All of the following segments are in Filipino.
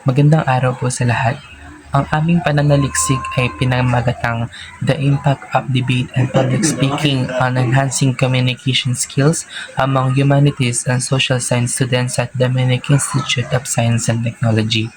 Magandang araw po sa lahat. Ang aming pananaliksik ay pinamagatang The Impact of Debate and Public Speaking on Enhancing Communication Skills among Humanities and Social Science Students at the Dominic Institute of Science and Technology.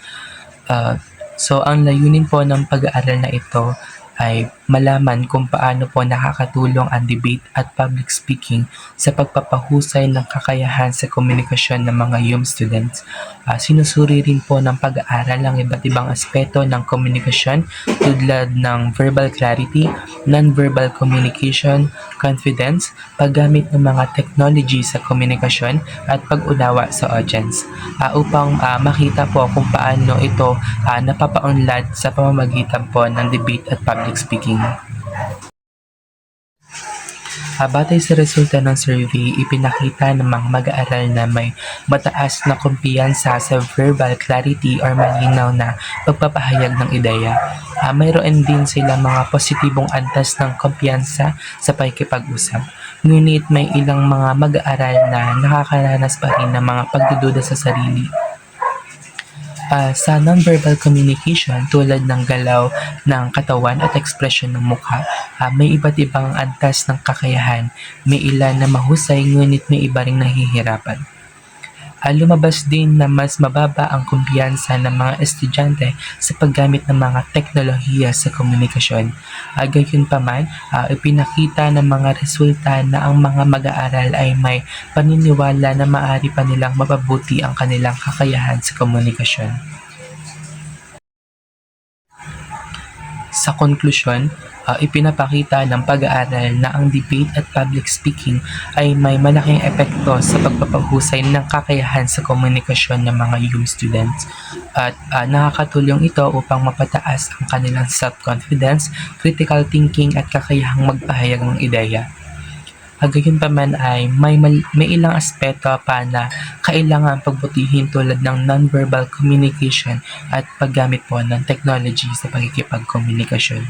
So ang layunin po ng pag-aaral na ito ay malaman kung paano po nakakatulong ang debate at public speaking sa pagpapahusay ng kakayahan sa komunikasyon ng mga YUM students. Sinusuri rin po ng pag-aaral ang iba't ibang aspeto ng komunikasyon tulad ng verbal clarity, non-verbal communication, confidence, paggamit ng mga technology sa komunikasyon at pag-unawa sa audience upang makita po kung paano ito napapaunlad sa pamamagitan po ng debate at public speaking. Batay sa resulta ng survey, ipinakita ng mga mag-aaral na may mataas na kumpiyansa sa verbal clarity or malinaw na pagpapahayag ng ideya. Mayroon din sila mga positibong antas ng kumpiyansa sa pakikipag-usap. Ngunit may ilang mga mag-aaral na nakakaranas pa rin ng mga pagdududa sa sarili. Sa non-verbal communication tulad ng galaw ng katawan at ekspresyon ng mukha, may iba't ibang antas ng kakayahan. May ilan na mahusay ngunit may iba ring nahihirapan. Lumabas din na mas mababa ang kumpiyansa ng mga estudyante sa paggamit ng mga teknolohiya sa komunikasyon. Gayunpaman, ipinakita ng mga resulta na ang mga mag-aaral ay may paniniwala na maaari pa nilang mapabuti ang kanilang kakayahan sa komunikasyon. Sa konklusyon, ipinapakita ng pag-aaral na ang debate at public speaking ay may malaking epekto sa pagpapahusay ng kakayahan sa komunikasyon ng mga YUM students at nakakatulong ito upang mapataas ang kanilang self-confidence, critical thinking at kakayahang magpahayag ng ideya. Gayunpaman ay may ilang aspeto pa na kailangan pagbutihin tulad ng non-verbal communication at paggamit po ng technology sa pakikipagkomunikasyon.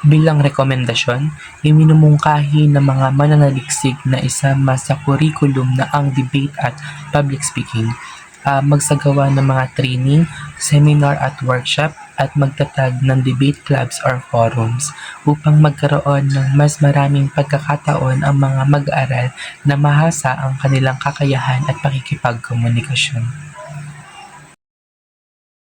Bilang rekomendasyon, iminumungkahi ng mga mananaliksik na isama sa curriculum na ang debate at public speaking, magsagawa ng mga training, seminar at workshop at magtatag ng debate clubs or forums upang magkaroon ng mas maraming pagkakataon ang mga mag-aaral na mahasa ang kanilang kakayahan at pakikipagkomunikasyon.